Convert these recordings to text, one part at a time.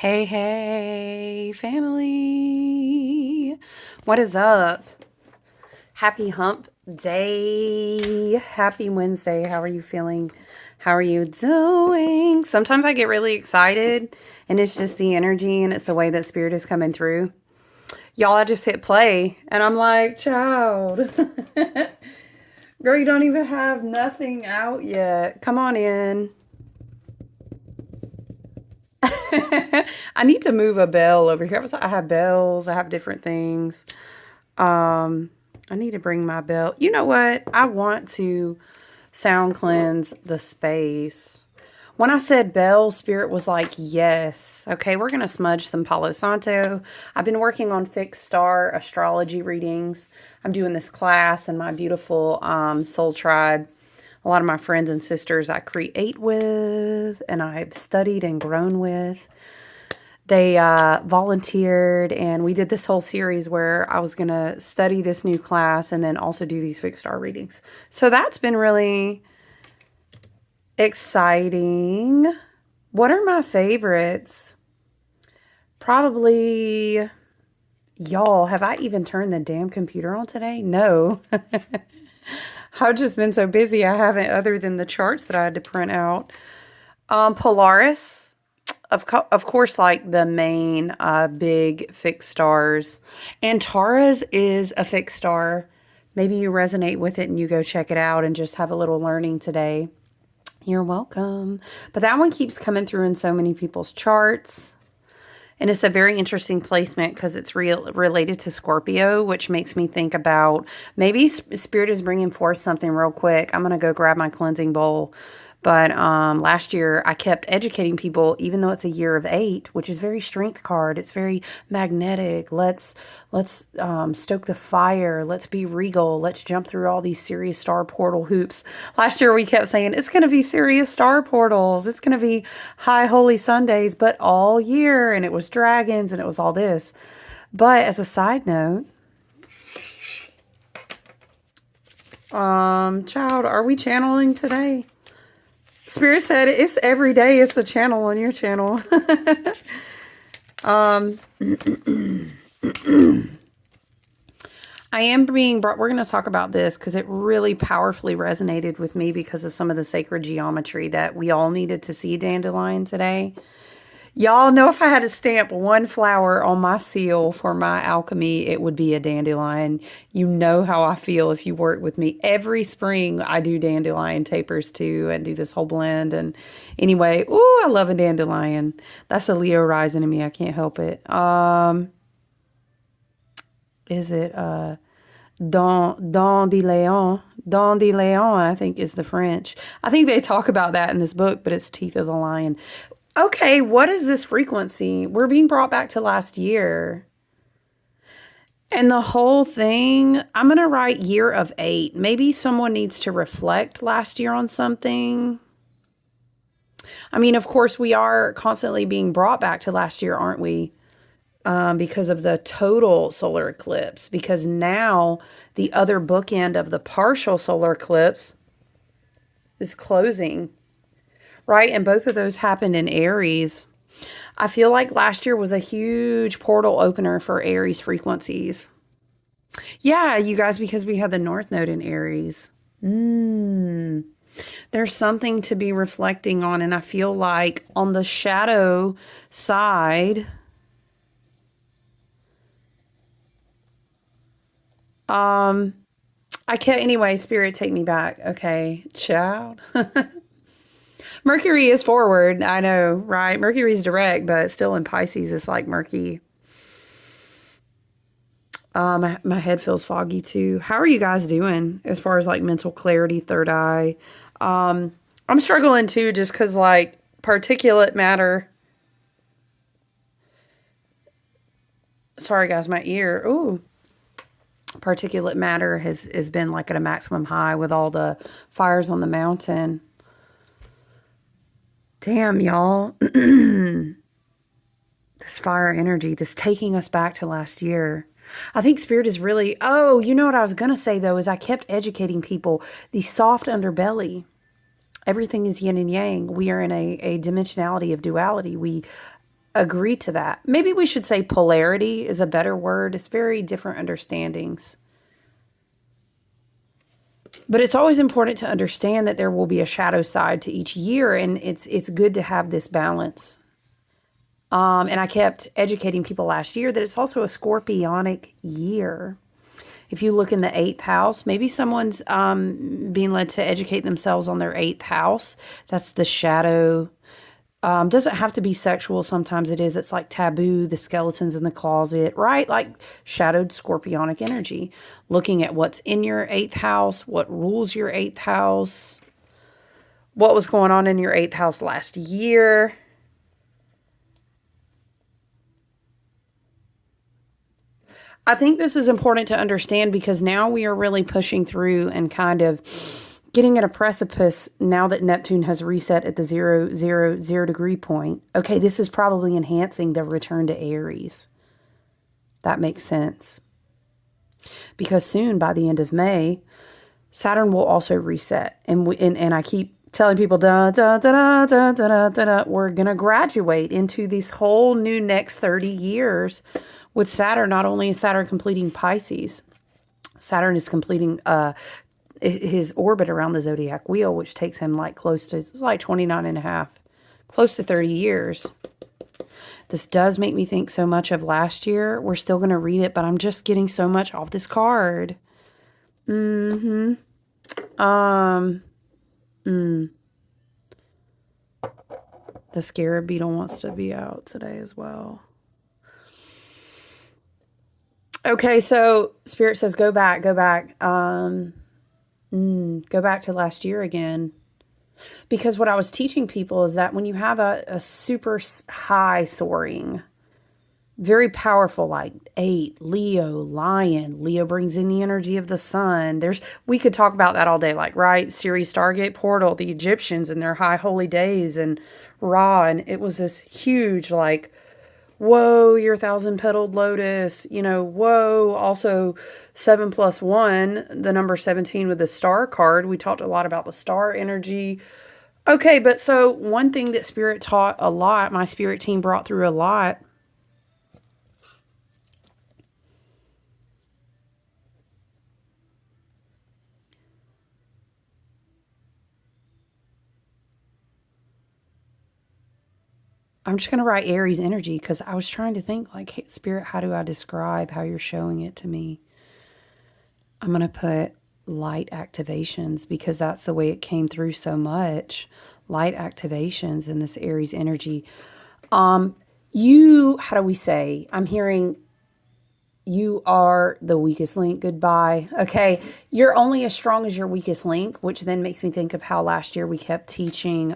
Hey, hey, family. What is up? Happy hump day. Happy Wednesday. How are you feeling? How are you doing? Sometimes I get really excited and it's just the energy and it's the way that spirit is coming through. Y'all, I just hit play and I'm like, child. Girl, you don't even have nothing out yet. Come on in. I need to move a bell over here. I have bells. I have different things. Um, I need to bring my bell. You know what? I want to sound cleanse the space. When I said bell, spirit was like, yes. Okay, we're going to smudge some Palo Santo. I've been working on fixed star astrology readings. I'm doing this class in my beautiful soul tribe. A lot of my friends and sisters I create with and I've studied and grown with. They volunteered and we did this whole series where I was going to study this new class and then also do these fixed star readings. So that's been really exciting. What are my favorites? Probably, y'all, have I even turned the damn computer on today? No. I've just been so busy I haven't, other than the charts that I had to print out. Polaris. Of course, like the main big fixed stars. Antares is a fixed star. Maybe you resonate with it and you go check it out and just have a little learning today. You're welcome. But that one keeps coming through in so many people's charts. And it's a very interesting placement because it's related to Scorpio, which makes me think about maybe Spirit is bringing forth something real quick. I'm going to go grab my cleansing bowl. But last year, I kept educating people, even though it's a year of 8, which is very strength card. It's very magnetic. Let's stoke the fire. Let's be regal. Let's jump through all these serious star portal hoops. Last year, we kept saying, it's going to be serious star portals. It's going to be high holy Sundays, but all year. And it was dragons and it was all this. But as a side note, child, are we channeling today? Spirit said it's every day. It's a channel on your channel. I am being brought, we're going to talk about this because it really powerfully resonated with me because of some of the sacred geometry that we all needed to see Dandelion today. Y'all know if I had to stamp one flower on my seal for my alchemy, it would be a dandelion. You know how I feel if you work with me. Every spring, I do dandelion tapers too and do this whole blend. And anyway, ooh, I love a dandelion. That's a Leo rising in me. I can't help it. Is it Dandelion? Dandelion, I think, is the French. I think they talk about that in this book, but it's Teeth of the Lion. Okay, what is this frequency? We're being brought back to last year. And the whole thing, I'm going to write year of 8. Maybe someone needs to reflect last year on something. I mean, of course, we are constantly being brought back to last year, aren't we? Because of the total solar eclipse. Because now the other bookend of the partial solar eclipse is closing. Right? And both of those happened in Aries. I feel like last year was a huge portal opener for Aries frequencies. Yeah, you guys, because we had the North Node in Aries. There's something to be reflecting on. And I feel like on the shadow side, I can't, anyway, Spirit, take me back. Okay, child. Mercury is forward. I know, right? Mercury's direct, but still in Pisces, it's like murky. My head feels foggy too. How are you guys doing as far as like mental clarity, third eye? I'm struggling too, just because like particulate matter. Sorry, guys, my ear. Ooh, particulate matter has been like at a maximum high with all the fires on the mountain. Damn, y'all. This fire energy, this taking us back to last year. I think Spirit is really, oh, you know what I was going to say though, is I kept educating people, the soft underbelly. Everything is yin and yang. We are in a dimensionality of duality. We agree to that. Maybe we should say polarity is a better word. It's very different understandings. But it's always important to understand that there will be a shadow side to each year, and it's good to have this balance. And I kept educating people last year that it's also a scorpionic year. If you look in the eighth house, maybe someone's being led to educate themselves on their eighth house. That's the shadow. Doesn't have to be sexual. Sometimes it is. It's like taboo, the skeletons in the closet, right? Like shadowed scorpionic energy. Looking at what's in your eighth house, what rules your eighth house, what was going on in your eighth house last year. I think this is important to understand because now we are really pushing through and kind of getting at a precipice now that Neptune has reset at the 0, 0, 0 degree point. Okay, this is probably enhancing the return to Aries. That makes sense. Because soon, by the end of May, Saturn will also reset. And I keep telling people, da, da, da, da, da, da, da, da, we're going to graduate into these whole new next 30 years with Saturn. Not only is Saturn completing Pisces, Saturn is completing his orbit around the zodiac wheel, which takes him like close to like 29 and a half, close to 30 years. This does make me think so much of last year. We're still going to read it, but I'm just getting so much off this card. Mm-hmm. The scarab beetle wants to be out today as well. Okay, so Spirit says go back, go back. Go back to last year again. Because what I was teaching people is that when you have a super high soaring, very powerful, like 8, Leo, Lion. Leo brings in the energy of the sun. We could talk about that all day, like, right? Ceres Stargate Portal, the Egyptians and their high holy days, and Ra. And it was this huge, like, whoa, your thousand petaled lotus, whoa. Also, 7+1, the number 17 with the star card. We talked a lot about the star energy. Okay, but so one thing that Spirit taught a lot, my Spirit team brought through a lot. I'm just going to write Aries energy because I was trying to think, like, hey, Spirit, how do I describe how you're showing it to me? I'm going to put light activations because that's the way it came through so much. Light activations in this Aries energy. How do we say? I'm hearing you are the weakest link. Goodbye. Okay. You're only as strong as your weakest link, which then makes me think of how last year we kept teaching,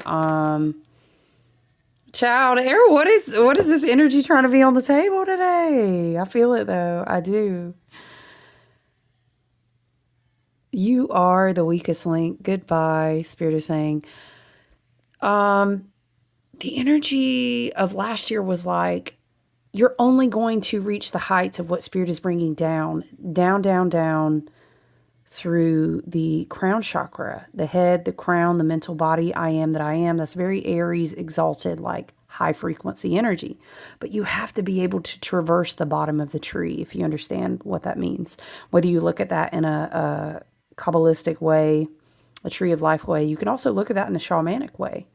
child, Air, what is this energy trying to be on the table today? I feel it though. I do. You are the weakest link. Goodbye, Spirit is saying. The energy of last year was like you're only going to reach the heights of what Spirit is bringing down, down, down, down through the crown chakra, the head, the crown, the mental body. I am that I am. That's very Aries, exalted, like high frequency energy. But you have to be able to traverse the bottom of the tree if you understand what that means. Whether you look at that in a Kabbalistic way, a tree of life way, you can also look at that in a shamanic way.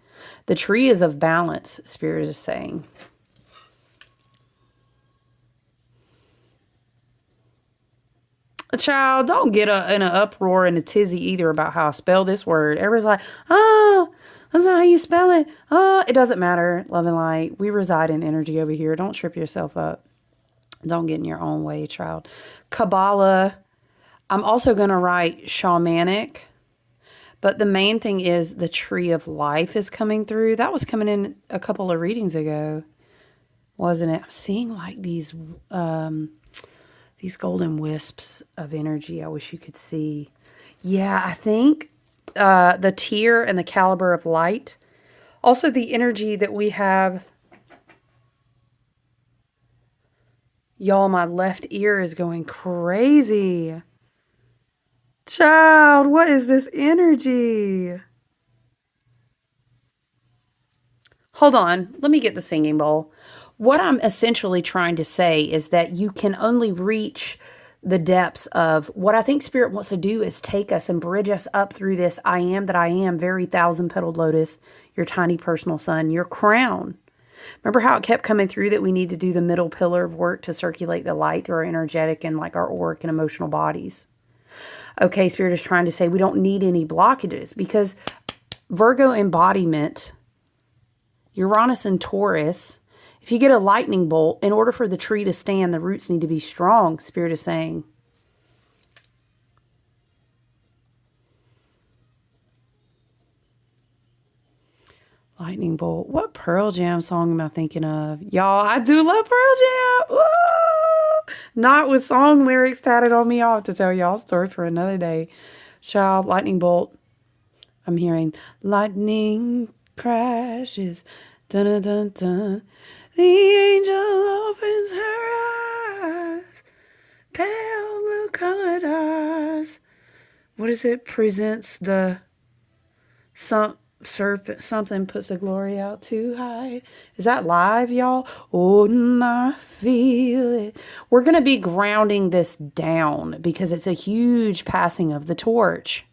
The tree is of balance, Spirit is saying. A child, don't get in an uproar and a tizzy either about how I spell this word. Everybody's like, oh, that's not how you spell it. Oh, it doesn't matter. Love and light. We reside in energy over here. Don't trip yourself up. Don't get in your own way, child. Kabbalah. I'm also going to write shamanic. But the main thing is the tree of life is coming through. That was coming in a couple of readings ago, wasn't it? I'm seeing like these golden wisps of energy. I wish you could see. Yeah, I think the tier and the caliber of light. Also the energy that we have. Y'all, my left ear is going crazy. Child, what is this energy? Hold on. Let me get the singing bowl. What I'm essentially trying to say is that you can only reach the depths of what I think Spirit wants to do is take us and bridge us up through this I am that I am, very thousand petaled lotus, your tiny personal sun, your crown. Remember how it kept coming through that we need to do the middle pillar of work to circulate the light through our energetic and like our auric and emotional bodies? Okay, Spirit is trying to say we don't need any blockages because Virgo embodiment, Uranus and Taurus, if you get a lightning bolt, in order for the tree to stand, the roots need to be strong, Spirit is saying. Lightning bolt. What Pearl Jam song am I thinking of? Y'all, I do love Pearl Jam. Woo! Not with song lyrics tatted on me. I'll have to tell y'all a story for another day. Child, lightning bolt. I'm hearing lightning crashes. Dun dun dun dun. The angel opens her eyes. Pale blue colored eyes. What is it? Presents the serpent, something puts the glory out too high. Is that live, y'all? Oh, I feel it. We're going to be grounding this down because it's a huge passing of the torch.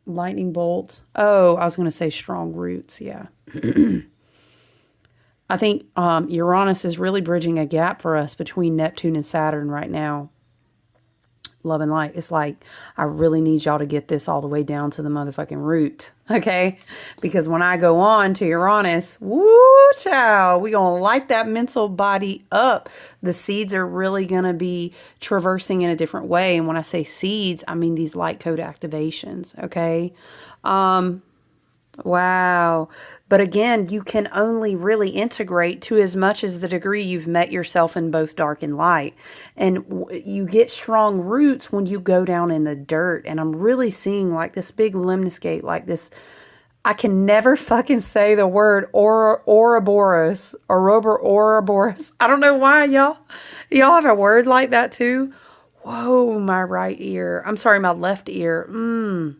Lightning bolt. Oh, I was going to say strong roots. Yeah. I think Uranus is really bridging a gap for us between Neptune and Saturn right now. Love and light. It's like, I really need y'all to get this all the way down to the motherfucking root. Okay? Because when I go on to Uranus, woo child, we gonna light that mental body up. The seeds are really gonna be traversing in a different way. And when I say seeds, I mean these light code activations. Okay? Wow. But again, you can only really integrate to as much as the degree you've met yourself in both dark and light. And you get strong roots when you go down in the dirt. And I'm really seeing like this big lemniscate, like this. I can never fucking say the word Ouroboros. Ouroboros. I don't know why, y'all. Y'all have a word like that too? Whoa, my right ear. I'm sorry, my left ear.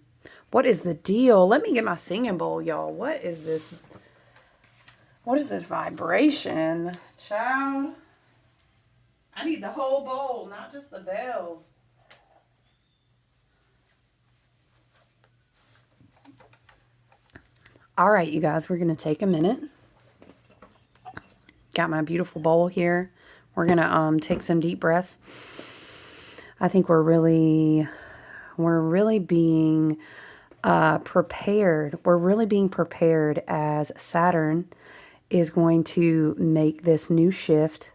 What is the deal? Let me get my singing bowl, y'all. What is this? What is this vibration? Child. I need the whole bowl, not just the bells. All right, you guys, we're going to take a minute. Got my beautiful bowl here. We're going to take some deep breaths. I think we're really being prepared. We're really being prepared as Saturn is going to make this new shift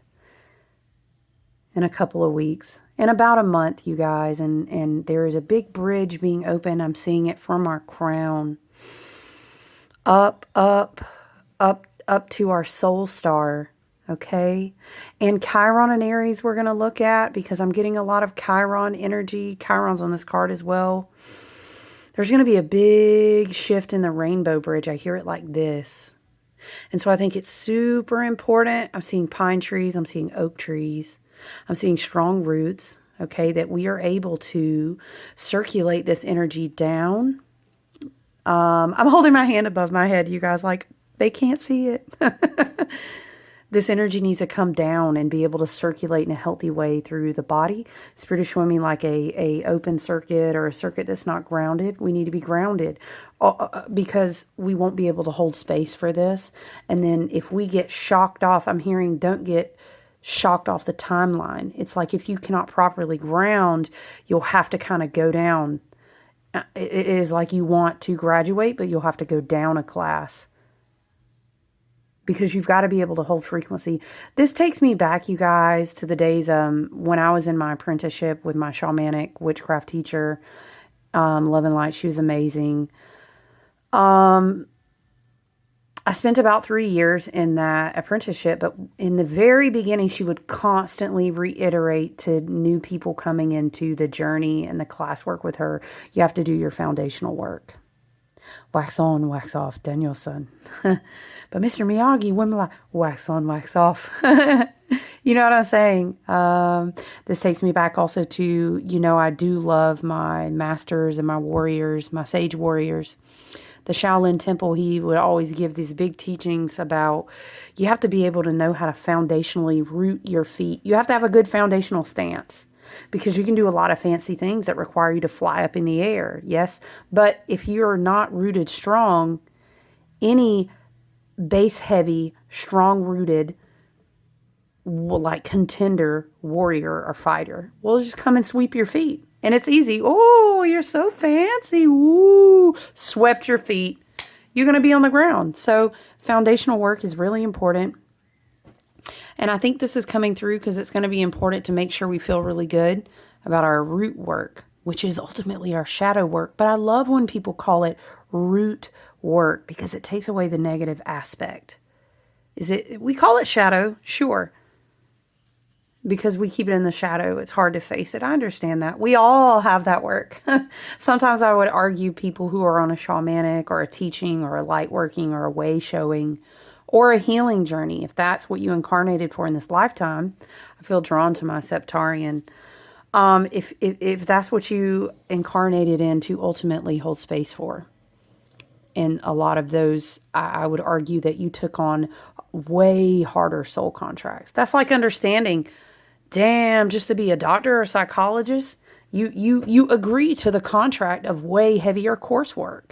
in a couple of weeks, in about a month, you guys. And there is a big bridge being opened. I'm seeing it from our crown up to our soul star. Okay. And Chiron and Aries we're going to look at because I'm getting a lot of Chiron energy. Chiron's on this card as well. There's going to be a big shift in the rainbow bridge. I hear it like this. And so I think it's super important. I'm seeing pine trees. I'm seeing oak trees. I'm seeing strong roots. Okay. That we are able to circulate this energy down. I'm holding my hand above my head, you guys, like they can't see it. This energy needs to come down and be able to circulate in a healthy way through the body. Spirit is showing me like a open circuit or a circuit that's not grounded. We need to be grounded because we won't be able to hold space for this. And then if we get shocked off, I'm hearing don't get shocked off the timeline. It's like if you cannot properly ground, you'll have to kind of go down. It is like you want to graduate, but you'll have to go down a class. Because you've got to be able to hold frequency. This takes me back, you guys, to the days when I was in my apprenticeship with my shamanic witchcraft teacher, Love and Light. She was amazing. I spent about 3 years in that apprenticeship, but in the very beginning, she would constantly reiterate to new people coming into the journey and the classwork with her, you have to do your foundational work. Wax on, wax off, Danielson. But Mr. Miyagi, women like wax on, wax off. You know what I'm saying? This takes me back also to, I do love my masters and my warriors, my sage warriors. the Shaolin Temple, he would always give these big teachings about you have to be able to know how to foundationally root your feet. You have to have a good foundational stance because you can do a lot of fancy things that require you to fly up in the air. Yes. But if you're not rooted strong, any base heavy, strong rooted, like contender, warrior, or fighter will just come and sweep your feet. And it's easy. Oh, you're so fancy. Woo. Swept your feet. You're going to be on the ground. So foundational work is really important. And I think this is coming through because it's going to be important to make sure we feel really good about our root work, which is ultimately our shadow work. But I love when people call it root work because it takes away the negative aspect. We call it shadow, sure, because we keep it in the shadow. It's hard to face it. I understand that. We all have that work. Sometimes I would argue people who are on a shamanic or a teaching or a light working or a way showing or a healing journey, if that's what you incarnated for in this lifetime. I feel drawn to my septarian. If that's what you incarnated in to ultimately hold space for. And a lot of those, I would argue that you took on way harder soul contracts. That's like understanding, damn, just to be a doctor or a psychologist, you agree to the contract of way heavier coursework.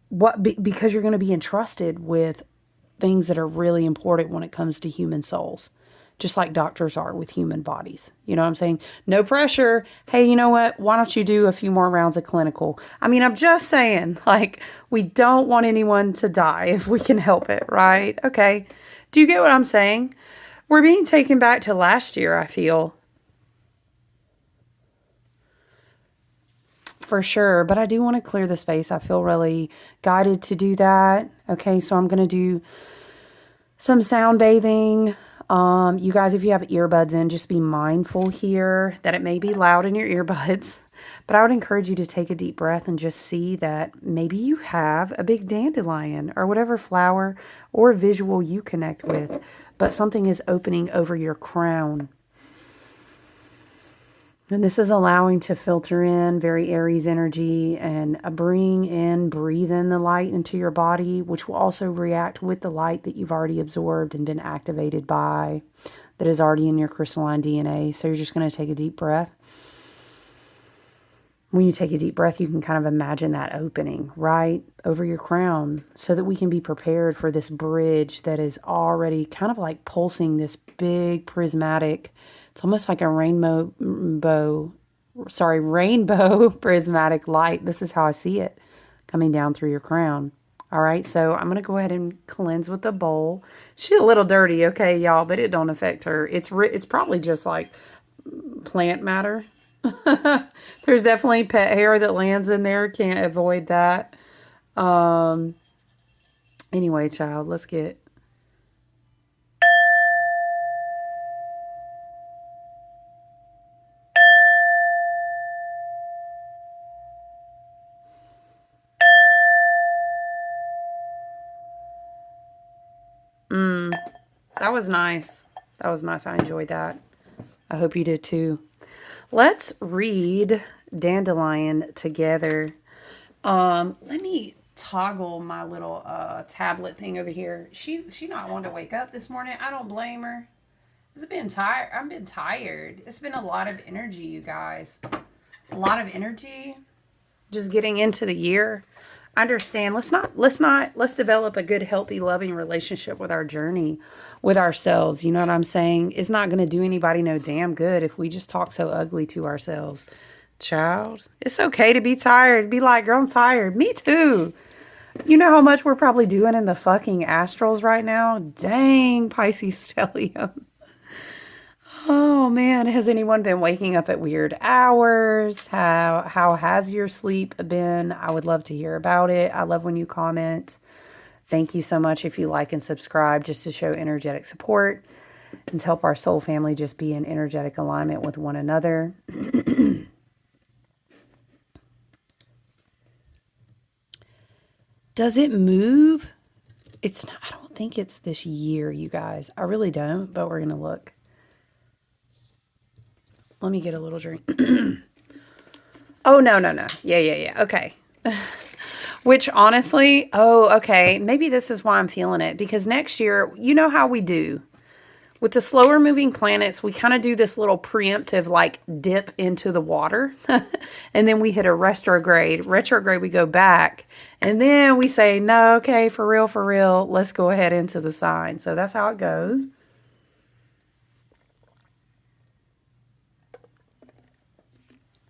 Because you're going to be entrusted with things that are really important when it comes to human souls. Just like doctors are with human bodies. You know what I'm saying? No pressure. Hey, you know what? Why don't you do a few more rounds of clinical? I mean, I'm just saying, like, we don't want anyone to die if we can help it, right? Okay. Do you get what I'm saying? We're being taken back to last year, I feel. For sure. But I do want to clear the space. I feel really guided to do that. Okay. So I'm going to do some sound bathing. You guys, if you have earbuds in, just be mindful here that it may be loud in your earbuds. But I would encourage you to take a deep breath and just see that maybe you have a big dandelion or whatever flower or visual you connect with, but something is opening over your crown. And this is allowing to filter in very Aries energy and breathe in the light into your body, which will also react with the light that you've already absorbed and been activated by, that is already in your crystalline DNA. So you're just going to take a deep breath. When you take a deep breath, you can kind of imagine that opening right over your crown so that we can be prepared for this bridge that is already kind of like pulsing this big prismatic. It's almost like a rainbow prismatic light. This is how I see it coming down through your crown. All right, so I'm going to go ahead and cleanse with the bowl. She's a little dirty, okay, y'all, but it don't affect her. It's probably just like plant matter. There's definitely pet hair that lands in there. Can't avoid that. Anyway, child, let's get... That was nice. That was nice. I enjoyed that. I hope you did too. Let's read Dandelion together. Let me toggle my little tablet thing over here. She not wanting to wake up this morning. I don't blame her. It's been tired. I've been tired. It's been a lot of energy, you guys. A lot of energy. Just getting into the year. Understand, let's develop a good, healthy, loving relationship with our journey, with ourselves. You know what I'm saying? It's not going to do anybody no damn good if we just talk so ugly to ourselves. Child, it's okay to be tired. Be like, girl, I'm tired. Me too. You know how much we're probably doing in the fucking astrals right now? Dang, Pisces stellium. Oh man, has anyone been waking up at weird hours? How has your sleep been? I would love to hear about it. I love when you comment. Thank you so much if you like and subscribe just to show energetic support and to help our soul family just be in energetic alignment with one another. Does it move? It's not, I don't think it's this year, you guys. I really don't, but we're going to look. Let me get a little drink. Oh, no. Yeah. Okay. Which honestly, oh, okay, maybe this is why I'm feeling it. Because next year, you know how we do. With the slower moving planets, we kind of do this little preemptive like dip into the water. And then we hit a retrograde. Retrograde, we go back. And then we say, no, okay, for real, let's go ahead into the sign. So that's how it goes.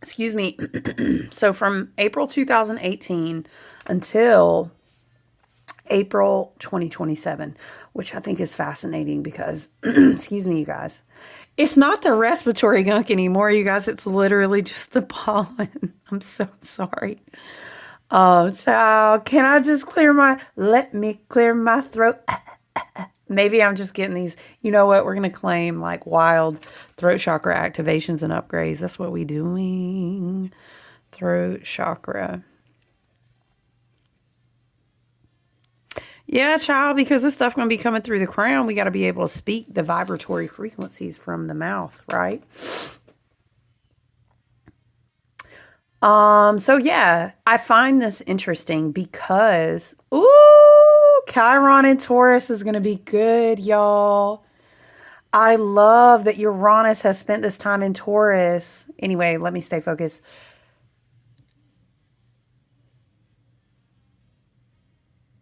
Excuse me. So from April 2018 until April 2027, which I think is fascinating because, excuse me, you guys, it's not the respiratory gunk anymore, you guys. It's literally just the pollen. I'm so sorry. Oh, child, can I just let me clear my throat. Maybe I'm just getting these, you know what? We're going to claim like wild throat chakra activations and upgrades. That's what we doing. Throat chakra. Yeah, child, because this stuff going to be coming through the crown, we got to be able to speak the vibratory frequencies from the mouth, right? So yeah, I find this interesting because, ooh, Chiron in Taurus is going to be good, y'all. I love that Uranus has spent this time in Taurus. Anyway, let me stay focused.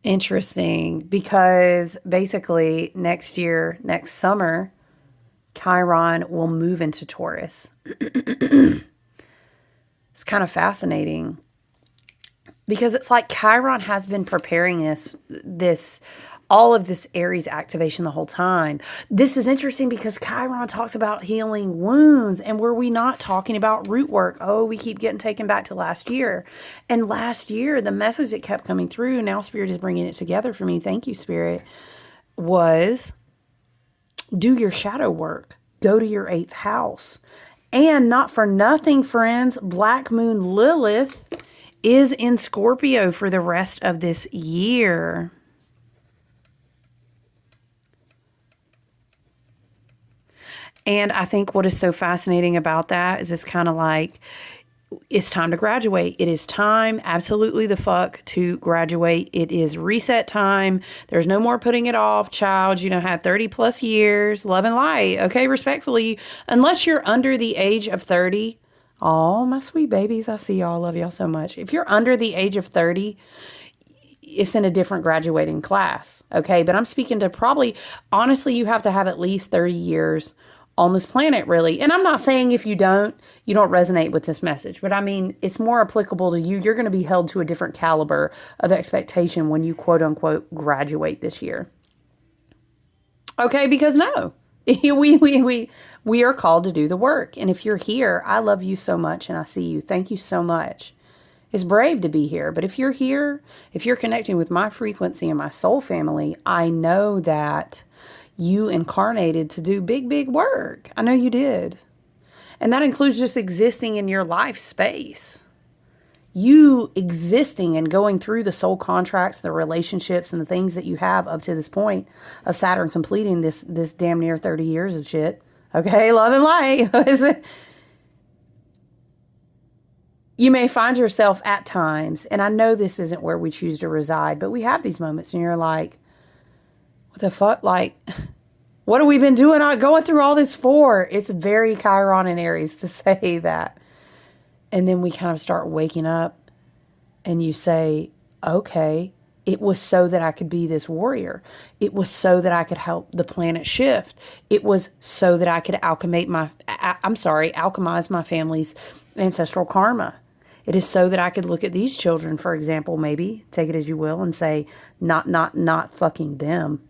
Interesting, because basically next year, next summer, Chiron will move into Taurus. It's kind of fascinating because it's like Chiron has been preparing all of this Aries activation the whole time. This is interesting because Chiron talks about healing wounds, and were we not talking about root work? Oh, we keep getting taken back to last year. And last year, the message that kept coming through, now Spirit is bringing it together for me. Thank you, Spirit, was do your shadow work. Go to your 8th house. And not for nothing, friends, Black Moon Lilith is in Scorpio for the rest of this year. And I think what is so fascinating about that is it's kind of like, it's time to graduate. It is time, absolutely the fuck, to graduate. It is reset time. There's no more putting it off, child. You know, have 30 plus years, love and light. Okay, respectfully, unless you're under the age of 30. Oh, my sweet babies, I see y'all. Love y'all so much. If you're under the age of 30, it's in a different graduating class. Okay, but I'm speaking to probably, honestly, you have to have at least 30 years on this planet, really. And I'm not saying if you don't resonate with this message, but I mean, it's more applicable to you. You're going to be held to a different caliber of expectation when you quote unquote graduate this year. Okay, because no, we are called to do the work. And if you're here, I love you so much and I see you. Thank you so much. It's brave to be here. But if you're here, if you're connecting with my frequency and my soul family, I know that you incarnated to do big, big work. I know you did. And that includes just existing in your life space. You existing and going through the soul contracts, the relationships, and the things that you have up to this point of Saturn completing this damn near 30 years of shit. Okay, love and light. You may find yourself at times, and I know this isn't where we choose to reside, but we have these moments and you're like, what the fuck? Like, what have we been doing, going through all this for? It's very Chiron and Aries to say that. And then we kind of start waking up and you say, okay, it was so that I could be this warrior. It was so that I could help the planet shift. It was so that I could alchemize my family's ancestral karma. It is so that I could look at these children, for example, maybe, take it as you will, and say, not fucking them.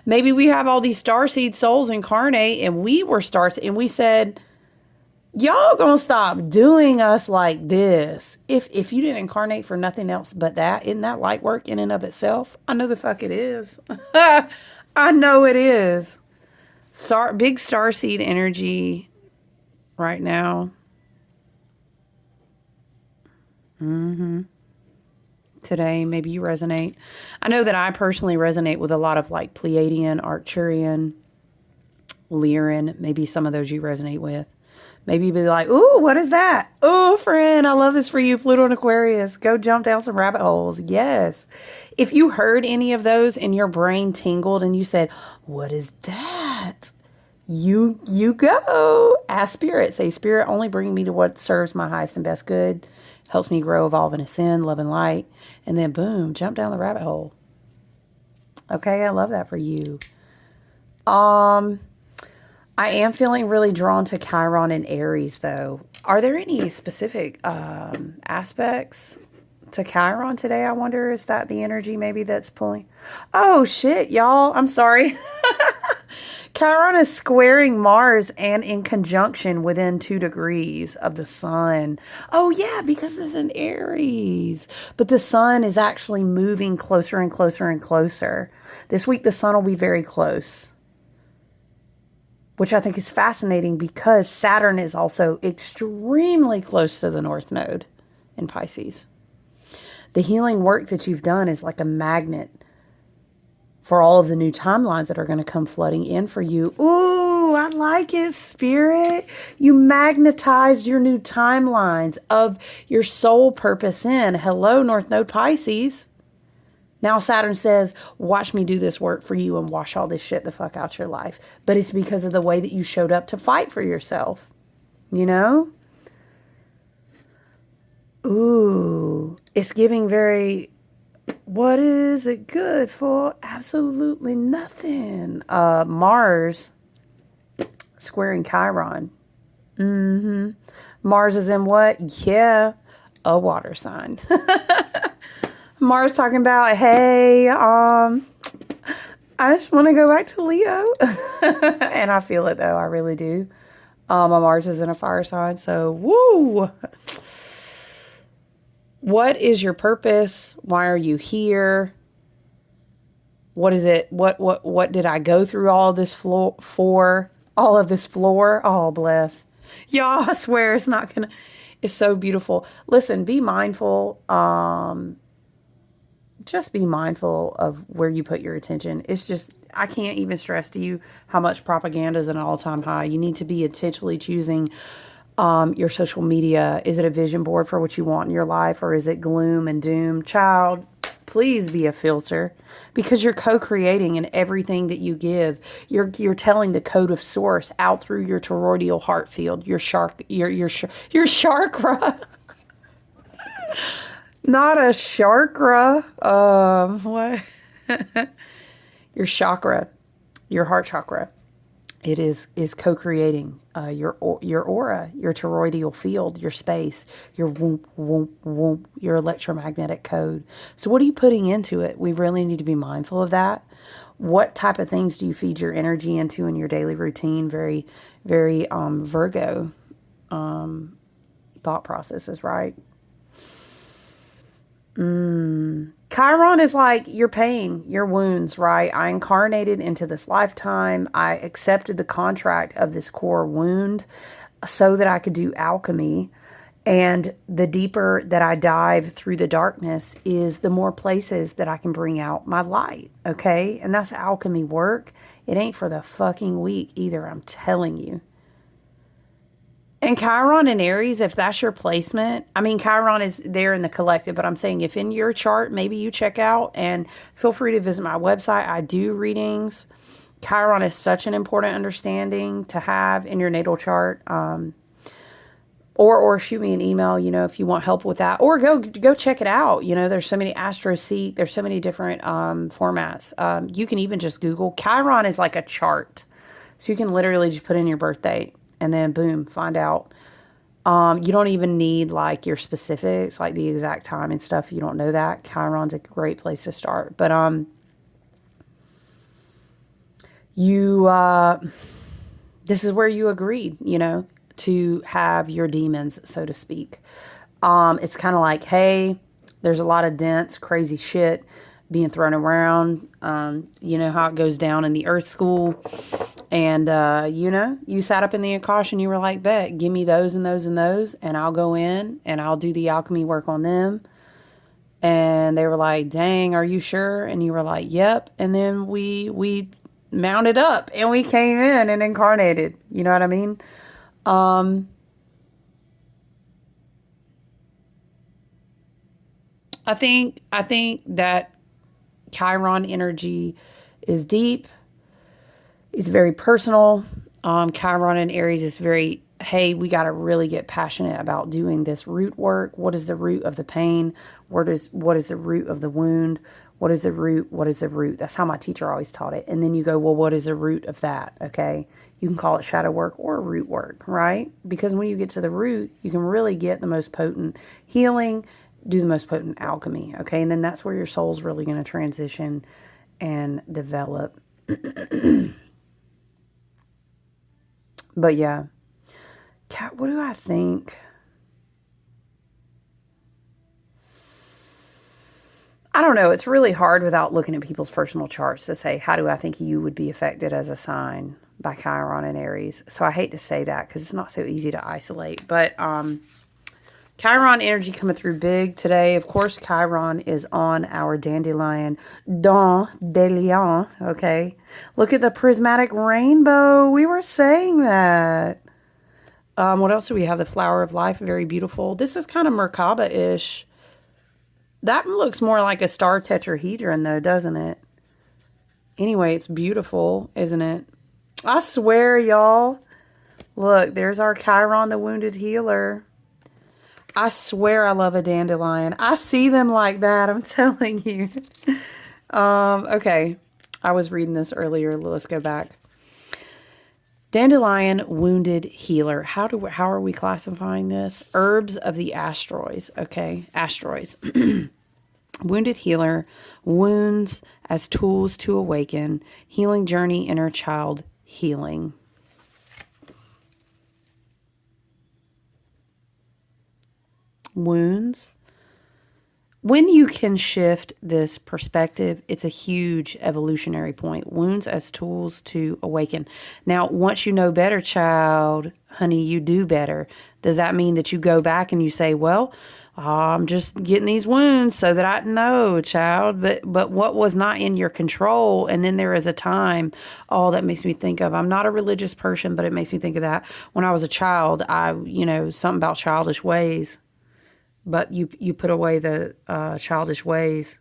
Maybe we have all these starseed souls incarnate and we were stars and we said, y'all gonna stop doing us like this. If you didn't incarnate for nothing else but that, isn't that light work in and of itself? I know the fuck it is. I know it is. Big starseed energy right now. Today, maybe you resonate. I know that I personally resonate with a lot of like Pleiadian, Arcturian, Lyran. Maybe some of those you resonate with. Maybe be like, ooh, what is that? Oh, friend, I love this for you, Pluto and Aquarius. Go jump down some rabbit holes. Yes. If you heard any of those and your brain tingled and you said, what is that? You go. Ask Spirit. Say, Spirit, only bring me to what serves my highest and best good, helps me grow, evolve, and ascend, love and light. And then boom, jump down the rabbit hole. Okay, I love that for you. I am feeling really drawn to Chiron and Aries, though. Are there any specific aspects to Chiron today? I wonder, is that the energy maybe that's pulling? Oh, shit, y'all. I'm sorry. Chiron is squaring Mars and in conjunction within 2 degrees of the sun. Oh, yeah, because it's in Aries. But the sun is actually moving closer and closer and closer. This week, the sun will be very close, which I think is fascinating because Saturn is also extremely close to the North Node in Pisces. The healing work that you've done is like a magnet for all of the new timelines that are going to come flooding in for you. Ooh, I like it, Spirit. You magnetized your new timelines of your soul purpose in. Hello, North Node Pisces. Now Saturn says, watch me do this work for you and wash all this shit the fuck out your life. But it's because of the way that you showed up to fight for yourself. You know? Ooh, it's giving very, what is it good for? Absolutely nothing. Mars squaring Chiron. Mars is in what? Yeah, a water sign. Mars talking about, hey, I just want to go back to Leo. And I feel it, though. I really do. My Mars is in a fire sign, so woo! What is your purpose? Why are you here? What is it? What did I go through all this for? All of this floor? Oh, bless. Y'all, I swear it's not gonna, it's so beautiful. Listen, be mindful. Just be mindful of where you put your attention. It's just, I can't even stress to you how much propaganda is at an all-time high. You need to be intentionally choosing your social media. Is it a vision board for what you want in your life, or is it gloom and doom? Child, please be a filter, because you're co-creating in everything that you give. You're telling the code of source out through your toroidal heart field, your chakra. Not a chakra. What? Your chakra, your heart chakra. It is co-creating your aura, your toroidal field, your space, your whoomp, whoomp, whoomp, your electromagnetic code. So what are you putting into it? We really need to be mindful of that. What type of things do you feed your energy into in your daily routine? Very, very Virgo thought processes, right? Chiron is like your pain, your wounds, right? I incarnated into this lifetime. I accepted the contract of this core wound so that I could do alchemy. And the deeper that I dive through the darkness is the more places that I can bring out my light, okay? And that's alchemy work. It ain't for the fucking weak either, I'm telling you. And Chiron and Aries, if that's your placement, I mean, Chiron is there in the collective, but I'm saying if in your chart, maybe you check out, and feel free to visit my website. I do readings. Chiron is such an important understanding to have in your natal chart. Or shoot me an email, you know, if you want help with that, or go check it out. You know, there's so many AstroSeek, there's so many different formats. You can even just Google. Chiron is like a chart. So you can literally just put in your birth date. And then boom, find out. You don't even need like your specifics, like the exact time and stuff. You don't know that. Chiron's a great place to start. But this is where you agreed, you know, to have your demons, so to speak. It's kind of like, hey, there's a lot of dense, crazy shit being thrown around. You know how it goes down in the earth school. And, you know, you sat up in the Akash and you were like, bet, give me those and those and those, and I'll go in and I'll do the alchemy work on them. And they were like, dang, are you sure? And you were like, yep. And then we mounted up and we came in and incarnated. You know what I mean? I think that Chiron energy is deep. It's very personal. Chiron and Aries is very, hey, we got to really get passionate about doing this root work. What is the root of the pain? What is the root of the wound? What is the root? What is the root? That's how my teacher always taught it. And then you go, well, what is the root of that? Okay. You can call it shadow work or root work, right? Because when you get to the root, you can really get the most potent healing, do the most potent alchemy. Okay. And then that's where your soul's really going to transition and develop. But yeah, Kat, what do I think? I don't know. It's really hard without looking at people's personal charts to say, how do I think you would be affected as a sign by Chiron and Aries? So I hate to say that because it's not so easy to isolate. But Chiron energy coming through big today. Of course, Chiron is on our Dandelion. Dandelion, okay? Look at the prismatic rainbow. We were saying that. What else do we have? The flower of life, very beautiful. This is kind of Merkaba-ish. That looks more like a star tetrahedron, though, doesn't it? Anyway, it's beautiful, isn't it? I swear, y'all. Look, there's our Chiron, the wounded healer. I swear I love a dandelion. I see them like that, I'm telling you. Okay. I was reading this earlier. Let's go back. Dandelion, wounded healer. How are we classifying this? Herbs of the asteroids. Okay, asteroids. Wounded healer, wounds as tools to awaken, healing journey, inner child healing. Wounds. When you can shift this perspective, it's a huge evolutionary point. Wounds as tools to awaken. Now, once you know better, child, honey, you do better. Does that mean that you go back and you say, well, I'm just getting these wounds so that I know, child, but what was not in your control? And then there is a time, that makes me think of, I'm not a religious person, but it makes me think of that. When I was a child, something about childish ways. But you put away the childish ways.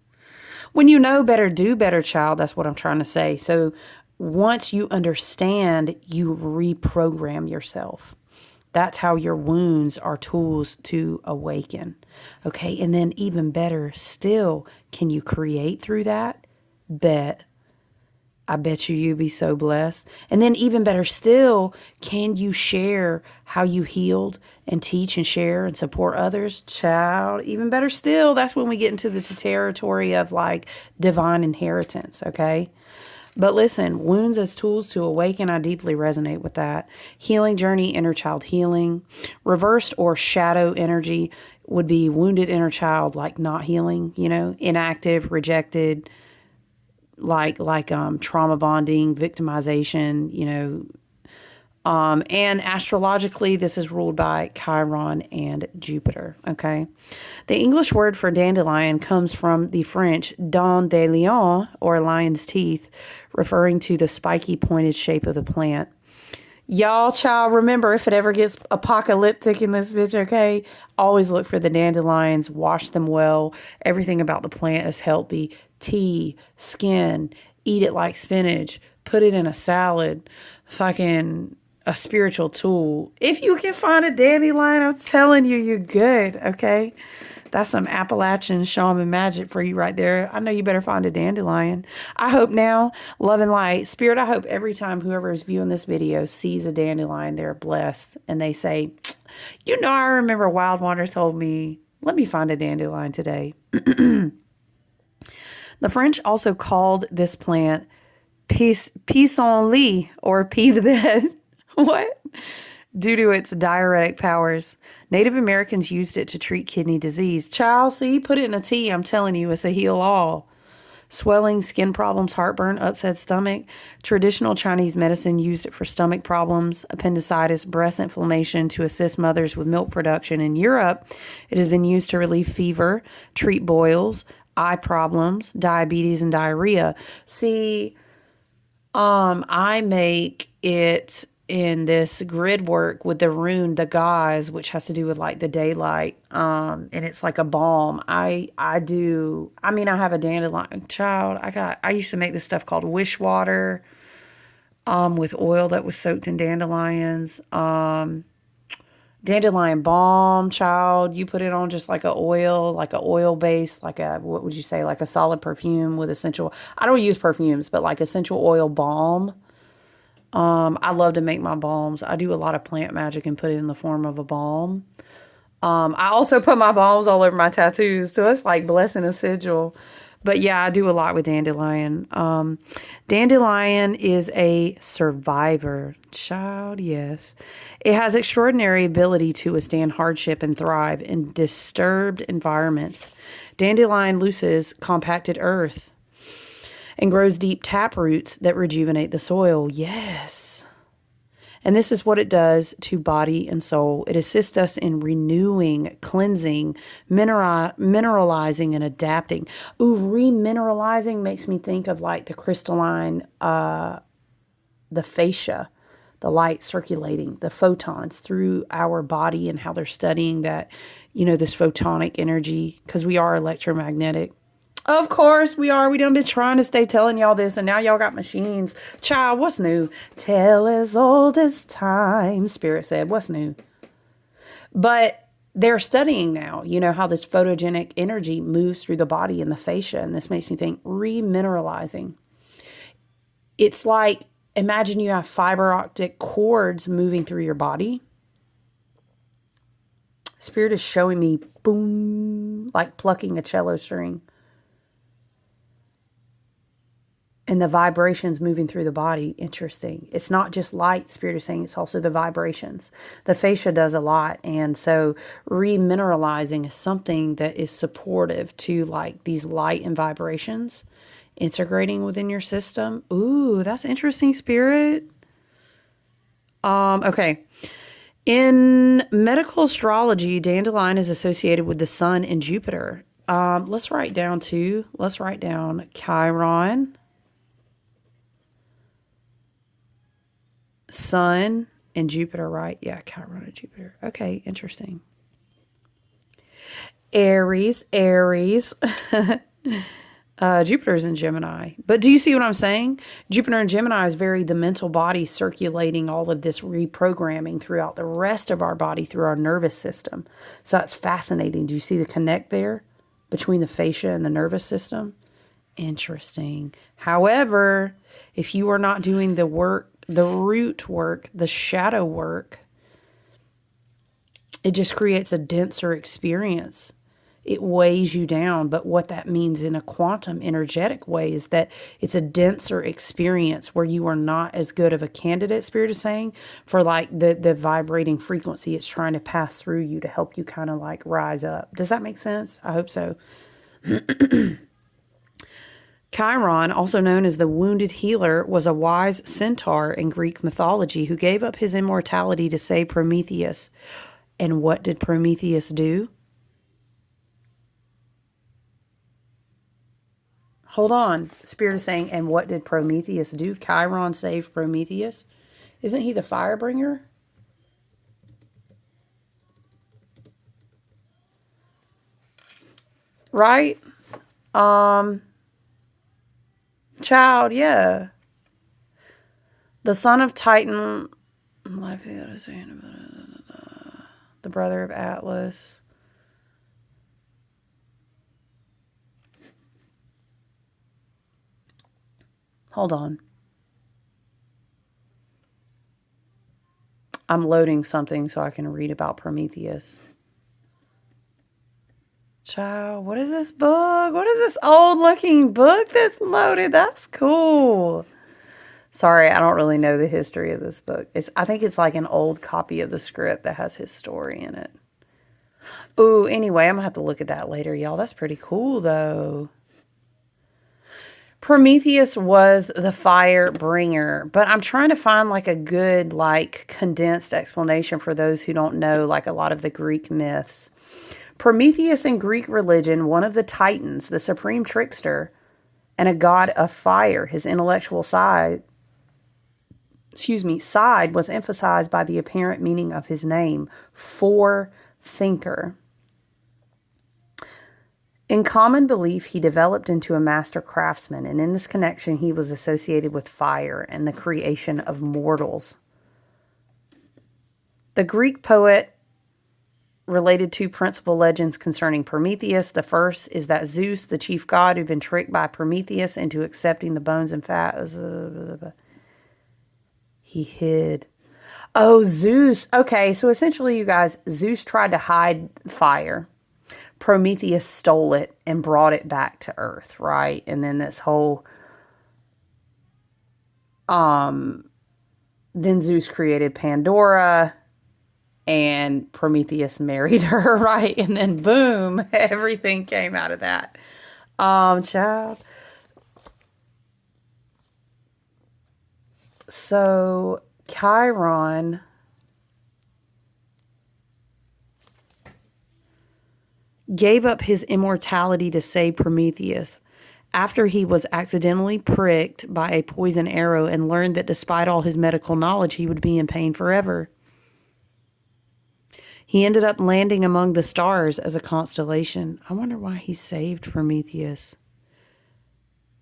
When you know better, do better, child. That's what I'm trying to say. So once you understand, you reprogram yourself. That's how your wounds are tools to awaken. Okay, and then even better still, can you create through that? I bet you'd be so blessed. And then even better still, can you share how you healed and teach and share and support others? Child, even better still, that's when we get into the territory of like divine inheritance, okay? But listen, wounds as tools to awaken, I deeply resonate with that. Healing journey, inner child healing. Reversed or shadow energy would be wounded inner child, like not healing, inactive, rejected, like trauma bonding, victimization, and astrologically, this is ruled by Chiron and Jupiter, okay? The English word for dandelion comes from the French dandelion, or lion's teeth, referring to the spiky, pointed shape of the plant. Y'all, child, remember, if it ever gets apocalyptic in this bitch, okay, always look for the dandelions, wash them well. Everything about the plant is healthy. Tea, skin, eat it like spinach, put it in a salad, fucking a spiritual tool. If you can find a dandelion, I'm telling you, you're good, okay? That's some Appalachian shaman magic for you right there. I know you better find a dandelion. I hope now, love and light, spirit, I hope every time whoever is viewing this video sees a dandelion, they're blessed. And they say, I remember Wild Wander told me, let me find a dandelion today. The French also called this plant pissenlit, or pee the bed. What? Due to its diuretic powers. Native Americans used it to treat kidney disease. Child, see, put it in a tea. I'm telling you, it's a heal-all. Swelling, skin problems, heartburn, upset stomach. Traditional Chinese medicine used it for stomach problems, appendicitis, breast inflammation, to assist mothers with milk production. In Europe, it has been used to relieve fever, treat boils, eye problems, diabetes, and diarrhea. See, I make it in this grid work with the rune, the gauze, which has to do with like the daylight. And it's like a balm. I mean, I have a dandelion child. I used to make this stuff called wish water, with oil that was soaked in dandelions. Dandelion balm, child. You put it on just like a oil base, like a, what would you say, like a solid perfume with essential. I don't use perfumes, but like essential oil balm. I love to make my balms. I do a lot of plant magic and put it in the form of a balm. I also put my balms all over my tattoos, so it's like blessing a sigil. But yeah, I do a lot with dandelion. Dandelion is a survivor child, yes. It has extraordinary ability to withstand hardship and thrive in disturbed environments. Dandelion looses compacted earth and grows deep tap roots that rejuvenate the soil. Yes. And this is what it does to body and soul. It assists us in renewing, cleansing, mineralizing, and adapting. Ooh, remineralizing makes me think of like the crystalline, the fascia, the light circulating, the photons through our body, and how they're studying that, this photonic energy, because we are electromagnetic. Of course we are. We done been trying to stay telling y'all this, and now y'all got machines. Child, what's new? Tale as old as time, Spirit said. What's new? But they're studying now, how this photogenic energy moves through the body and the fascia. And this makes me think remineralizing. It's like, imagine you have fiber optic cords moving through your body. Spirit is showing me, boom, like plucking a cello string. And the vibrations moving through the body. Interesting. It's not just light, Spirit is saying, it's also the vibrations. The fascia does a lot. And so remineralizing is something that is supportive to like these light and vibrations integrating within your system. Ooh, that's interesting, Spirit. Okay. In medical astrology, dandelion is associated with the sun and Jupiter. Let's write down Chiron, Sun, and Jupiter, right? Yeah, Chiron and Jupiter. Okay, interesting. Aries. Jupiter's in Gemini. But do you see what I'm saying? Jupiter in Gemini is very the mental body circulating all of this reprogramming throughout the rest of our body through our nervous system. So that's fascinating. Do you see the connect there between the fascia and the nervous system? Interesting. However, if you are not doing the work, the root work, the shadow work, it just creates a denser experience. It weighs you down. But what that means in a quantum energetic way is that it's a denser experience where you are not as good of a candidate, Spirit is saying, for like the vibrating frequency it's trying to pass through you to help you kind of like rise up. Does that make sense? I hope so. Chiron, also known as the wounded healer, was a wise centaur in Greek mythology who gave up his immortality to save Prometheus. And what did Prometheus do? Hold on. Spirit is saying, and what did Prometheus do? Chiron saved Prometheus. Isn't he the fire bringer? Right? Child, yeah. The son of Titan, the brother of Atlas. Hold on. I'm loading something so I can read about Prometheus. Child, what is this book? What is this old looking book that's loaded? That's cool. Sorry, I don't really know the history of this book. I think it's like an old copy of the script that has his story in it. Ooh, anyway, I'm gonna have to look at that later, y'all. That's pretty cool though. Prometheus was the fire bringer, but I'm trying to find like a good, like condensed explanation for those who don't know like a lot of the Greek myths. Prometheus in Greek religion, one of the Titans, the supreme trickster, and a god of fire. His intellectual side side was emphasized by the apparent meaning of his name, forethinker. In common belief, he developed into a master craftsman, and in this connection, he was associated with fire and the creation of mortals. The Greek poet related two principal legends concerning Prometheus. The first is that Zeus, the chief god who'd been tricked by Prometheus into accepting the bones and fat, he hid. Oh, Zeus. Okay, so essentially, you guys, Zeus tried to hide fire. Prometheus stole it and brought it back to Earth, right? And then this whole, then Zeus created Pandora, and Prometheus married her, right? And then boom, everything came out of that. Child. So Chiron gave up his immortality to save Prometheus after he was accidentally pricked by a poison arrow and learned that despite all his medical knowledge, he would be in pain forever. He ended up landing among the stars as a constellation. I wonder why he saved Prometheus.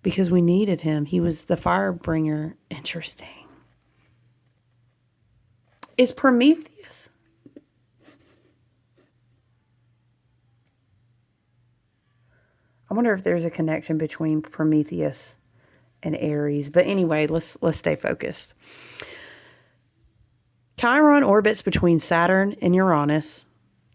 Because we needed him. He was the fire bringer. Interesting. Is Prometheus? I wonder if there's a connection between Prometheus and Aries. But anyway, let's stay focused. Chiron orbits between Saturn and Uranus.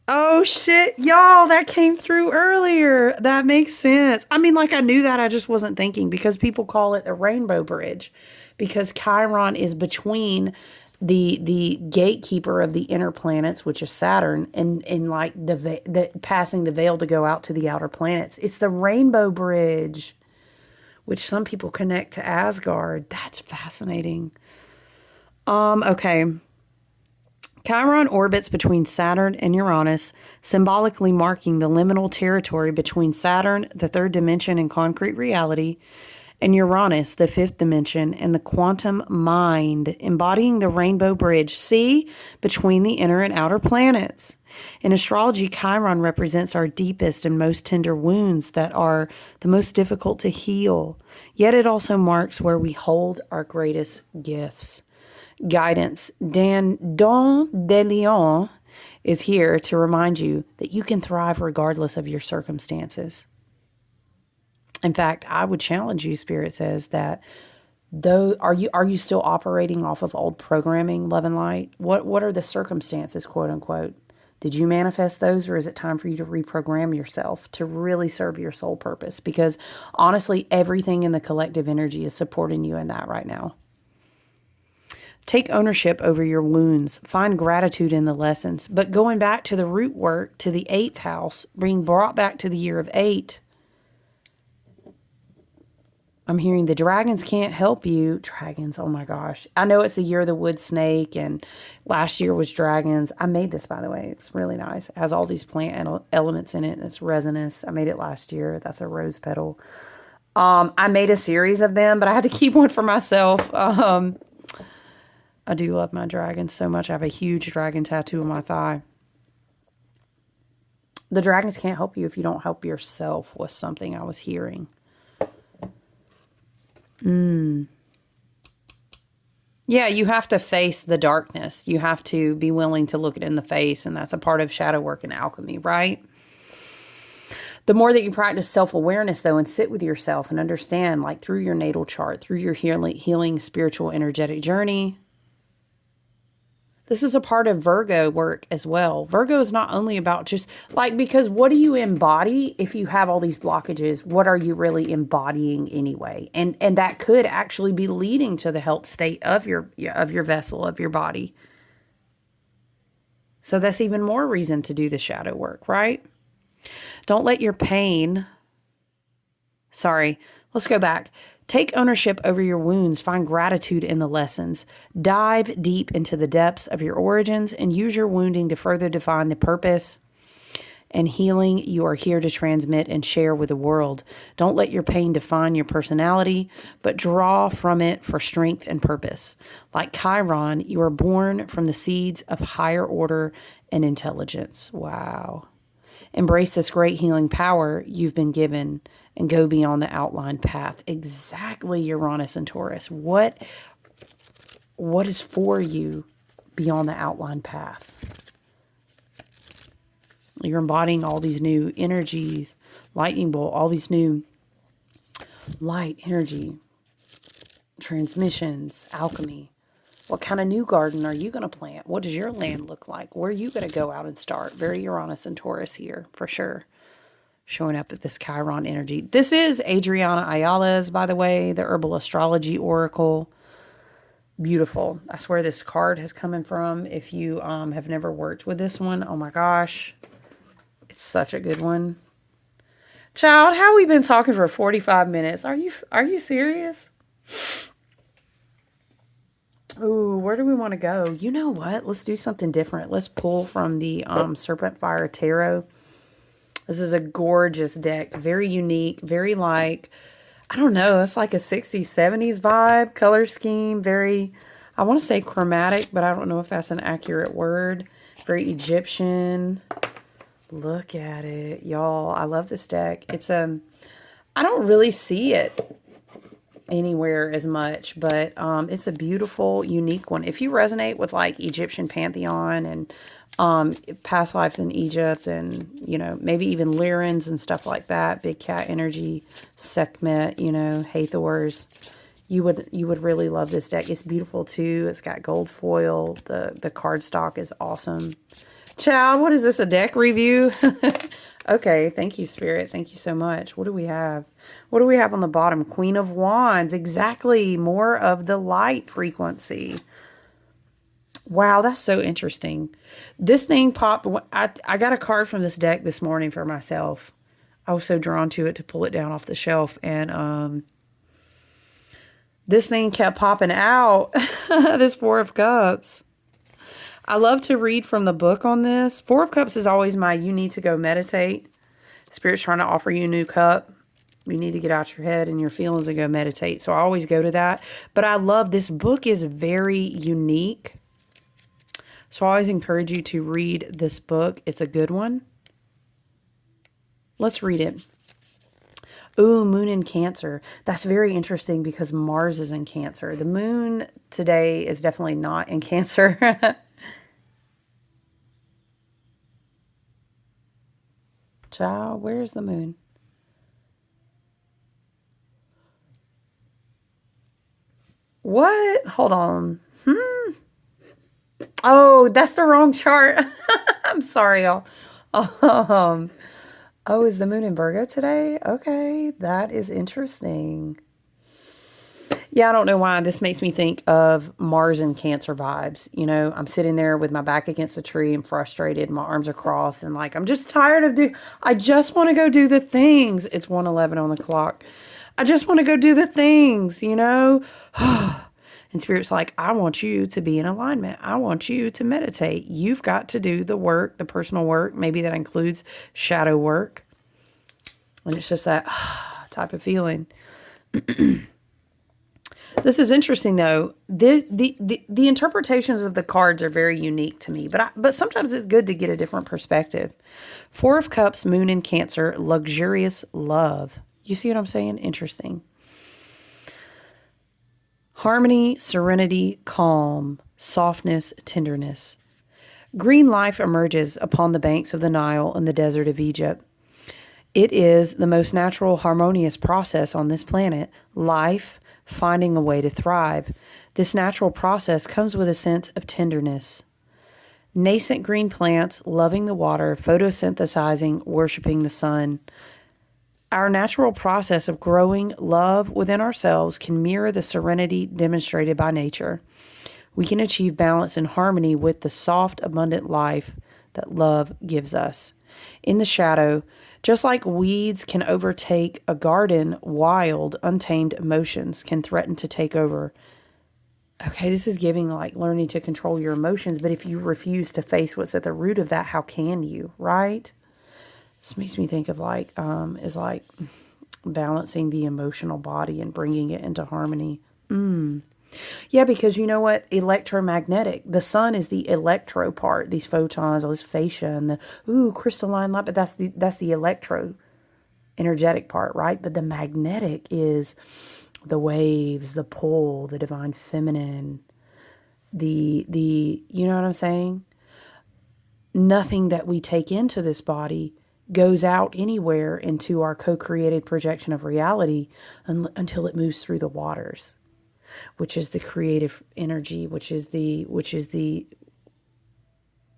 Oh, shit, y'all, that came through earlier. That makes sense. I mean, like, I knew that. I just wasn't thinking because people call it the Rainbow Bridge because Chiron is between the gatekeeper of the inner planets, which is Saturn, and like the passing the veil to go out to the outer planets. It's the Rainbow Bridge, which some people connect to Asgard. That's fascinating. Okay. Chiron orbits between Saturn and Uranus, symbolically marking the liminal territory between Saturn, the third dimension in concrete reality, and Uranus, the fifth dimension, and the quantum mind, embodying the rainbow bridge, see, between the inner and outer planets. In astrology, Chiron represents our deepest and most tender wounds that are the most difficult to heal. Yet it also marks where we hold our greatest gifts. Guidance. Dandelion is here to remind you that you can thrive regardless of your circumstances. In fact, I would challenge you, Spirit says, that though are you still operating off of old programming, love and light? What are the circumstances, quote unquote? Did you manifest those, or is it time for you to reprogram yourself to really serve your soul purpose? Because honestly, everything in the collective energy is supporting you in that right now. Take ownership over your wounds. Find gratitude in the lessons. But going back to the root work, to the 8th house, being brought back to the year of 8, I'm hearing the dragons can't help you. Dragons, oh my gosh. I know it's the year of the wood snake, and last year was dragons. I made this, by the way. It's really nice. It has all these plant elements in it, and it's resinous. I made it last year. That's a rose petal. I made a series of them, but I had to keep one for myself. I do love my dragons so much. I have a huge dragon tattoo on my thigh. The dragons can't help you if you don't help yourself, was something I was hearing. Yeah, you have to face the darkness. You have to be willing to look it in the face, and that's a part of shadow work and alchemy, right? The more that you practice self-awareness, though, and sit with yourself and understand, like through your natal chart, through your healing spiritual, energetic journey. This is a part of Virgo work as well. Virgo is not only about just like, because what do you embody if you have all these blockages? What are you really embodying anyway? And that could actually be leading to the health state of your vessel, of your body. So that's even more reason to do the shadow work, right? Don't let your pain, let's go back. Take ownership over your wounds. Find gratitude in the lessons. Dive deep into the depths of your origins and use your wounding to further define the purpose and healing you are here to transmit and share with the world. Don't let your pain define your personality, but draw from it for strength and purpose. Like Chiron, you are born from the seeds of higher order and intelligence. Wow. Embrace this great healing power you've been given and go beyond the outlined path. Exactly, Uranus and Taurus. What is for you beyond the outlined path? You're embodying all these new energies, lightning bolt, all these new light energy, transmissions, alchemy. What kind of new garden are you going to plant? What does your land look like? Where are you going to go out and start? Very Uranus and Taurus here, for sure. Showing up at this Chiron energy. This is Adriana Ayala's, by the way, the Herbal Astrology Oracle. Beautiful. That's where this card has come in from. If you have never worked with this one, oh my gosh. It's such a good one. Child, how we been talking for 45 minutes? Are you serious? Ooh, where do we want to go? You know what? Let's do something different. Let's pull from the Serpent Fire Tarot. This is a gorgeous deck. Very unique. Very like, I don't know. It's like a 60s, 70s vibe. Color scheme. Very, I want to say chromatic, but I don't know if that's an accurate word. Very Egyptian. Look at it, y'all. I love this deck. It's I don't really see it anywhere as much, but it's a beautiful, unique one. If you resonate with like Egyptian pantheon and past lives in Egypt, and you know, maybe even Lyrans and stuff like that, big cat energy, Sekhmet, you know, Hathors, you would really love this deck. It's beautiful too. It's got gold foil. The cardstock is awesome. Child, what is this, a deck review? Okay, thank you, Spirit. Thank you so much. What do we have? What do we have on the bottom? Queen of Wands. Exactly. More of the light frequency. Wow, that's so interesting. This thing popped. I got a card from this deck this morning for myself. I was so drawn to it to pull it down off the shelf. And this thing kept popping out. This Four of Cups. I love to read from the book on this. Four of Cups is always my, you need to go meditate. Spirit's trying to offer you a new cup. You need to get out your head and your feelings and go meditate. So I always go to that. But I love this book is very unique. So I always encourage you to read this book. It's a good one. Let's read it. Ooh, moon in Cancer. That's very interesting because Mars is in Cancer. The moon today is definitely not in Cancer. Child, where's the moon? What? Hold on. Oh, that's the wrong chart. I'm sorry, y'all. Oh, is the moon in Virgo today? Okay, that is interesting. Yeah, I don't know why this makes me think of Mars and Cancer vibes. You know, I'm sitting there with my back against a tree and frustrated. My arms are crossed and like, I'm just tired of I just want to go do the things. It's 1:11 on the clock. I just want to go do the things, you know. And Spirit's like, I want you to be in alignment. I want you to meditate. You've got to do the work, the personal work. Maybe that includes shadow work. And it's just that type of feeling. This is interesting, though. The interpretations of the cards are very unique to me, but sometimes it's good to get a different perspective. Four of Cups, moon in Cancer, luxurious love. You see what I'm saying? Interesting. Harmony, serenity, calm, softness, tenderness. Green life emerges upon the banks of the Nile in the desert of Egypt. It is the most natural, harmonious process on this planet. Life finding a way to thrive. This natural process comes with a sense of tenderness. Nascent green plants loving the water, photosynthesizing, worshiping the sun. Our natural process of growing love within ourselves can mirror the serenity demonstrated by nature. We can achieve balance and harmony with the soft, abundant life that love gives us. In the shadow, just like weeds can overtake a garden, wild, untamed emotions can threaten to take over. Okay, this is giving like learning to control your emotions, but if you refuse to face what's at the root of that, how can you, right? This makes me think of like, is like balancing the emotional body and bringing it into harmony. Yeah, because you know what? Electromagnetic. The sun is the electro part. These photons, all this fascia, and the crystalline light. But that's the electro energetic part, right? But the magnetic is the waves, the pull, the divine feminine. The you know what I'm saying? Nothing that we take into this body goes out anywhere into our co-created projection of reality until it moves through the waters, which is the creative energy, which is the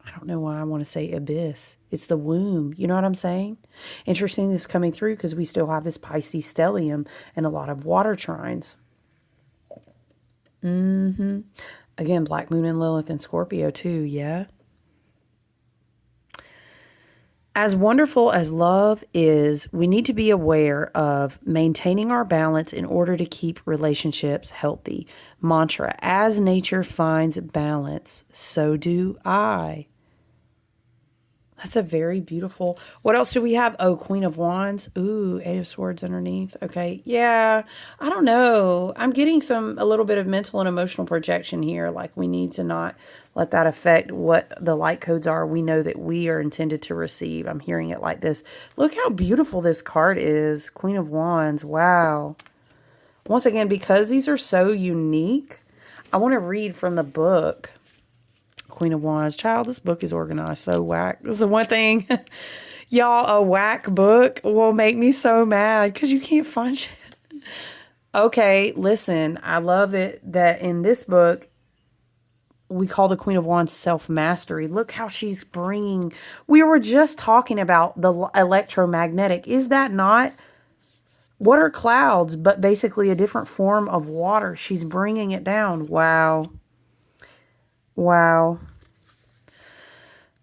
I don't know why I want to say abyss. It's the womb. You know what I'm saying? Interesting this coming through because we still have this Pisces stellium and a lot of water trines. Again, Black Moon and Lilith and Scorpio too, yeah? As wonderful as love is, we need to be aware of maintaining our balance in order to keep relationships healthy. Mantra, as nature finds balance, so do I. That's a very beautiful. What else do we have? Oh, Queen of Wands. Ooh, Eight of Swords underneath. Okay. Yeah. I don't know. I'm getting a little bit of mental and emotional projection here. Like we need to not let that affect what the light codes are. We know that we are intended to receive. I'm hearing it like this. Look how beautiful this card is. Queen of Wands. Wow. Once again, because these are so unique, I want to read from the book. Queen of Wands. Child, this book is organized so whack. This is the one thing. Y'all, a whack book will make me so mad because you can't find shit. Okay, listen. I love it that in this book, we call the Queen of Wands self-mastery. Look how she's bringing... We were just talking about the electromagnetic. Is that not... What are clouds but basically a different form of water? She's bringing it down. Wow. Wow.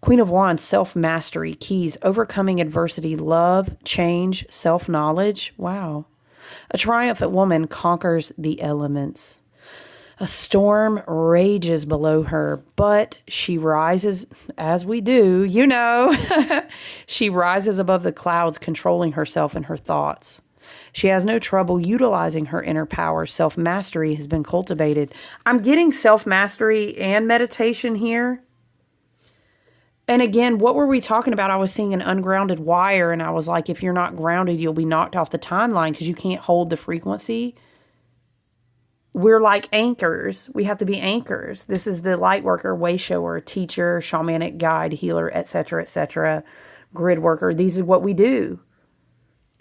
Queen of Wands, self-mastery, keys, overcoming adversity, love, change, self-knowledge. Wow. A triumphant woman conquers the elements. A storm rages below her, but she rises, as we do, you know. She rises above the clouds, controlling herself and her thoughts. She has no trouble utilizing her inner power. Self-mastery has been cultivated. I'm getting self-mastery and meditation here. And again, what were we talking about? I was seeing an ungrounded wire, and I was like, if you're not grounded, you'll be knocked off the timeline because you can't hold the frequency. We're like anchors. We have to be anchors. This is the light worker, way shower, teacher, shamanic guide, healer, etc., grid worker. These are what we do.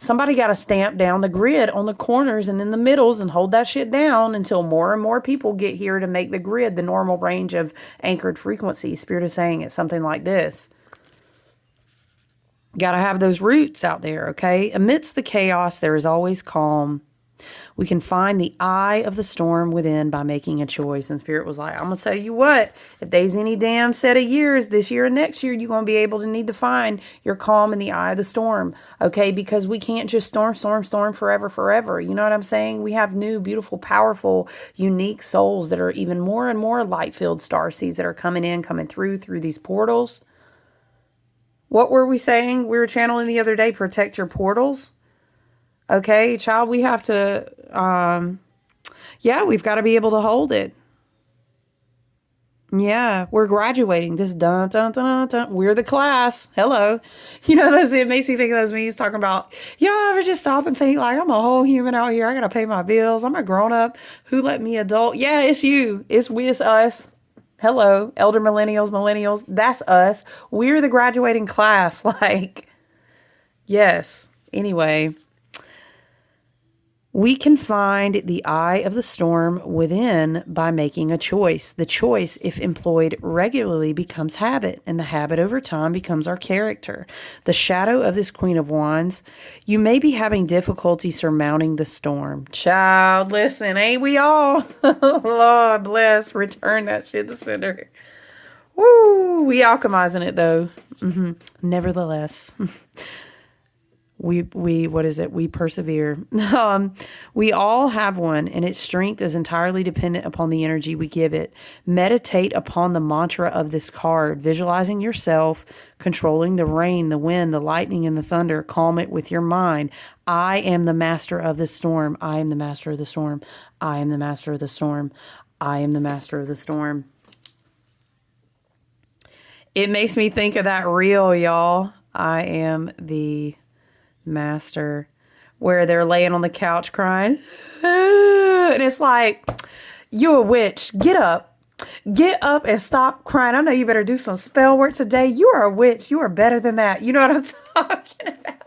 Somebody got to stamp down the grid on the corners and in the middles and hold that shit down until more and more people get here to make the grid the normal range of anchored frequency. Spirit is saying it's something like this. Got to have those roots out there, okay? Amidst the chaos, there is always calm. We can find the eye of the storm within by making a choice. And Spirit was like, I'm going to tell you what, if there's any damn set of years, this year and next year, you're going to be able to need to find your calm in the eye of the storm. Okay, because we can't just storm forever. You know what I'm saying? We have new, beautiful, powerful, unique souls that are even more and more light-filled starseeds that are coming through these portals. What were we saying? We were channeling the other day, protect your portals. Okay, child, we have to, we've got to be able to hold it. Yeah, we're graduating. This dun, dun, dun, dun. We're the class. Hello. You know, it makes me think of those memes talking about, y'all ever just stop and think like, I'm a whole human out here. I got to pay my bills. I'm a grown up. Who let me adult? Yeah, it's you. It's us. Hello, elder millennials. That's us. We're the graduating class. Like, yes. Anyway. We can find the eye of the storm within by making a choice. The choice, if employed regularly, becomes habit, and the habit over time becomes our character. The shadow of this Queen of Wands, you may be having difficulty surmounting the storm. Child, listen, ain't we all? Lord bless, return that shit to sender. Woo, we alchemizing it though. Nevertheless. What is it? We persevere. We all have one, and its strength is entirely dependent upon the energy we give it. Meditate upon the mantra of this card, visualizing yourself controlling the rain, the wind, the lightning, and the thunder. Calm it with your mind. I am the master of the storm. I am the master of the storm. I am the master of the storm. I am the master of the storm. It makes me think of that reel, y'all. I am the master, where they're laying on the couch crying. And it's like, you a witch. Get up. Get up and stop crying. I know you better do some spell work today. You are a witch. You are better than that. You know what I'm talking about?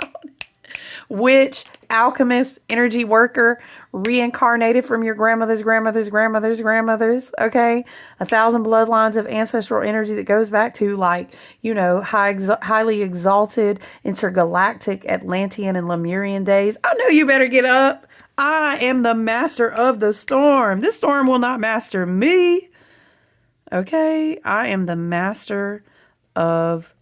Witch, alchemist, energy worker, reincarnated from your grandmother's grandmother's grandmother's grandmother's. Okay. 1,000 bloodlines of ancestral energy that goes back to, like, you know, highly exalted intergalactic Atlantean and Lemurian days. I know you better get up. I am the master of the storm. This storm will not master me. Okay. I am the master of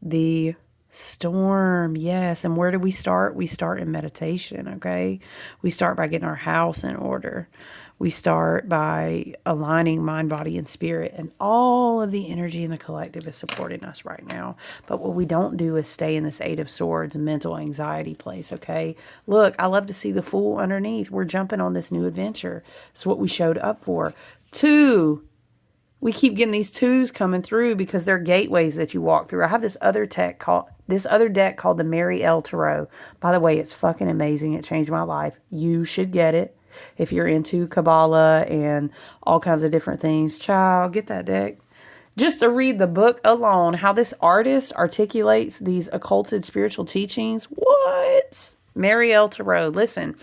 the storm. Yes. And where do we start? We start in meditation. Okay. We start by getting our house in order. We start by aligning mind, body, and spirit. And all of the energy in the collective is supporting us right now. But what we don't do is stay in this Eight of Swords mental anxiety place. Okay. Look, I love to see the Fool underneath. We're jumping on this new adventure. It's what we showed up for. 2. We keep getting these 2s coming through because they're gateways that you walk through. I have this other deck called the Mary L. Tarot. By the way, it's fucking amazing. It changed my life. You should get it if you're into Kabbalah and all kinds of different things. Child, get that deck. Just to read the book alone, how this artist articulates these occulted spiritual teachings. What? Mary L. Tarot. Listen.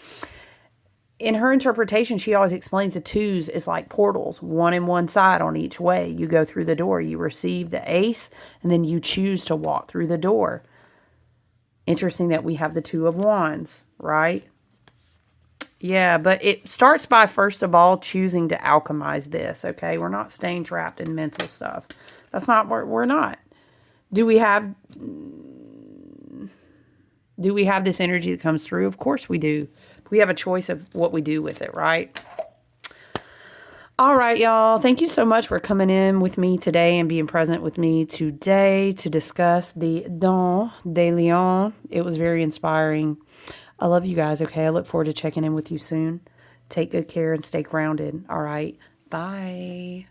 In her interpretation, she always explains the 2s is like portals, one in one side on each way. You go through the door, you receive the ace, and then you choose to walk through the door. Interesting that we have the 2 of Wands, right? Yeah, but it starts by, first of all, choosing to alchemize this, okay? We're not staying trapped in mental stuff. That's not what we're not. Do we have this energy that comes through? Of course we do. We have a choice of what we do with it, right? All right, y'all. Thank you so much for coming in with me today and being present with me today to discuss the Dandelion. It was very inspiring. I love you guys, okay? I look forward to checking in with you soon. Take good care and stay grounded. All right. Bye.